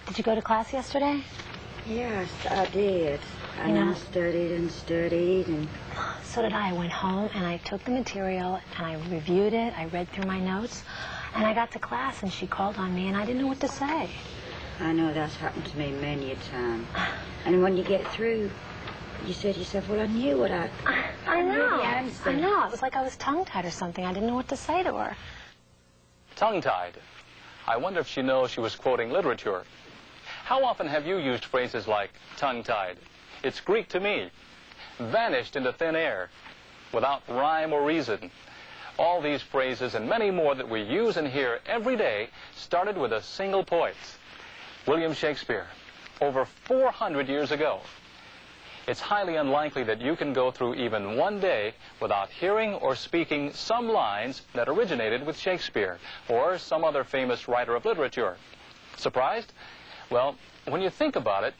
Did you go to class yesterday? Yes, I did. And I studied and studied and... So did I. I went home and I took the material and I reviewed it. I read through my notes. And I got to class and she called on me and I didn't know what to say. I know that's happened to me many a time. And when you get through, you say to yourself, well, I knew what I knew the answer. I know. It was like I was tongue-tied or something. I didn't know what to say to her. Tongue-tied. I wonder if she knows she was quoting literature. How often have you used phrases like tongue-tied? It's Greek to me. Vanished into thin air. Without rhyme or reason. All these phrases and many more that we use and hear every day started with a single poet. William Shakespeare. Over 400 years ago. It's highly unlikely that you can go through even one day without hearing or speaking some lines that originated with Shakespeare or some other famous writer of literature. Surprised? Well, when you think about it,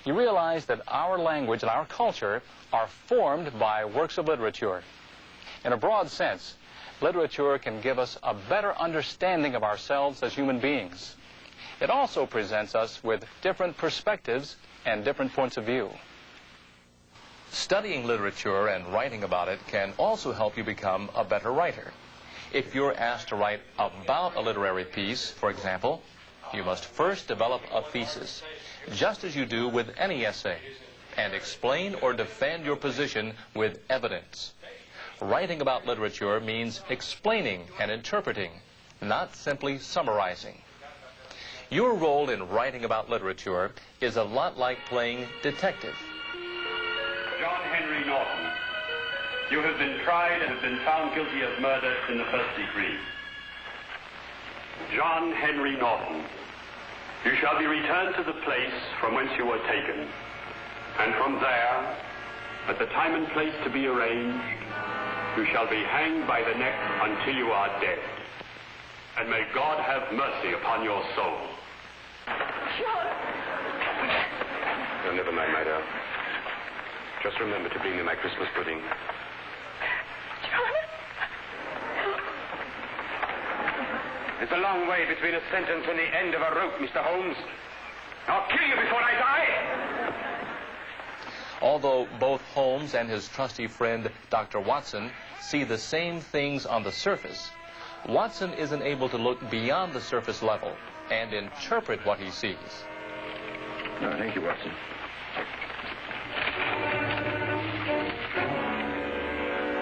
you realize that our language and our culture are formed by works of literature. In a broad sense, literature can give us a better understanding of ourselves as human beings. It also presents us with different perspectives and different points of view. Studying literature and writing about it can also help you become a better writer. If you're asked to write about a literary piece, for example, you must first develop a thesis, just as you do with any essay, and explain or defend your position with evidence. Writing about literature means explaining and interpreting, not simply summarizing. Your role in writing about literature is a lot like playing detective. John Henry Norton, you have been tried and have been found guilty of murder in the first degree. John Henry Norton, you shall be returned to the place from whence you were taken, and from there, at the time and place to be arranged, you shall be hanged by the neck until you are dead. And may God have mercy upon your soul. John! Oh, never mind, my dear. Just remember to bring me my Christmas pudding. John! There's a long way between a sentence and the end of a rope, Mr. Holmes. I'll kill you before I die! Although both Holmes and his trusty friend, Dr. Watson, see the same things on the surface, Watson isn't able to look beyond the surface level and interpret what he sees. No, thank you, Watson.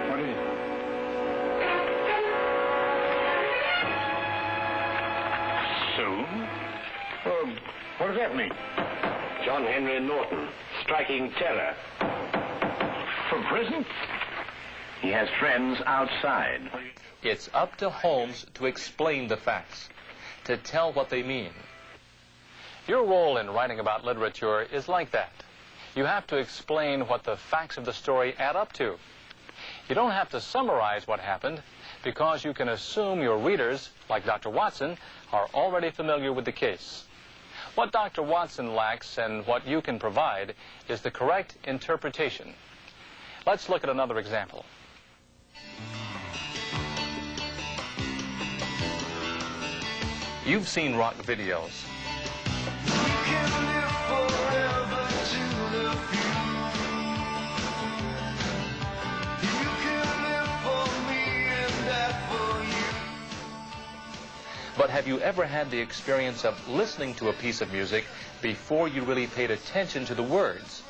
What is it? Soon? What does that mean? John Henry Norton, striking terror. From prison? He has friends outside. It's up to Holmes to explain the facts, to tell what they mean. Your role in writing about literature is like that. You have to explain what the facts of the story add up to. You don't have to summarize what happened because you can assume your readers, like Dr. Watson, are already familiar with the case. What Dr. Watson lacks and what you can provide is the correct interpretation. Let's look at another example. You've seen rock videos. But have you ever had the experience of listening to a piece of music before you really paid attention to the words?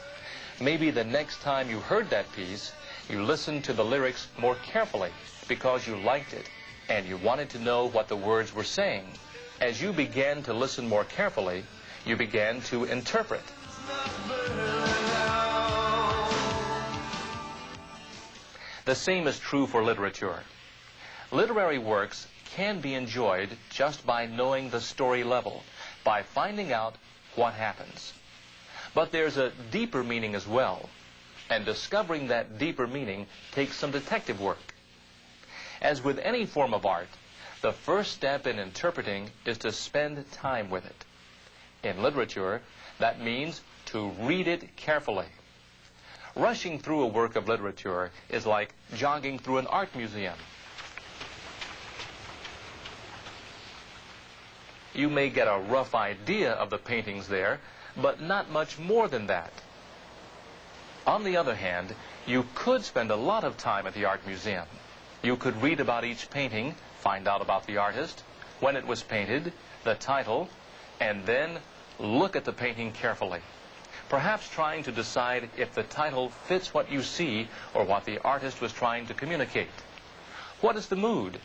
Maybe the next time you heard that piece, you listened to the lyrics more carefully because you liked it and you wanted to know what the words were saying. As you began to listen more carefully, you began to interpret. The same is true for literature. Literary works can be enjoyed just by knowing the story level, by finding out what happens. But there's a deeper meaning as well, and discovering that deeper meaning takes some detective work. As with any form of art, the first step in interpreting is to spend time with it. In literature, that means to read it carefully. Rushing through a work of literature is like jogging through an art museum. You may get a rough idea of the paintings there, but not much more than that. On the other hand, you could spend a lot of time at the art museum. You could read about each painting, find out about the artist, when it was painted, the title, and then look at the painting carefully, perhaps trying to decide if the title fits what you see or what the artist was trying to communicate. What is the mood?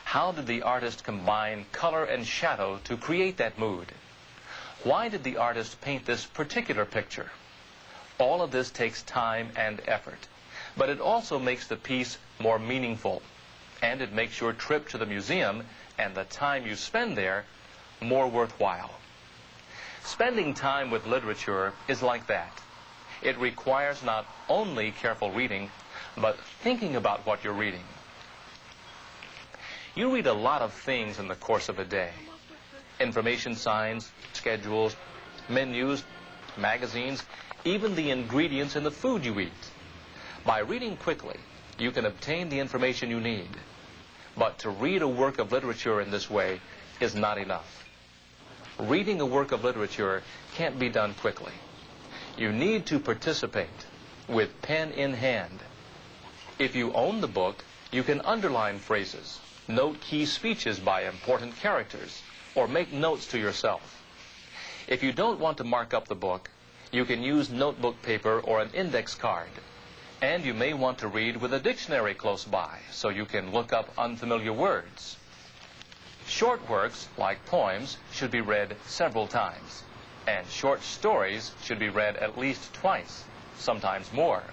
How did the artist combine color and shadow to create that mood? Why did the artist paint this particular picture? All of this takes time and effort, but it also makes the piece more meaningful, and it makes your trip to the museum and the time you spend there more worthwhile. Spending time with literature is like that. It requires not only careful reading, but thinking about what you're reading. You read a lot of things in the course of a day. Information signs, schedules, menus, magazines, even the ingredients in the food you eat. By reading quickly, you can obtain the information you need. But to read a work of literature in this way is not enough. Reading a work of literature can't be done quickly. You need to participate with pen in hand. If you own the book, you can underline phrases, note key speeches by important characters, or make notes to yourself. If you don't want to mark up the book, you can use notebook paper or an index card. And you may want to read with a dictionary close by, so you can look up unfamiliar words. Short works, like poems, should be read several times. And short stories should be read at least twice, sometimes more.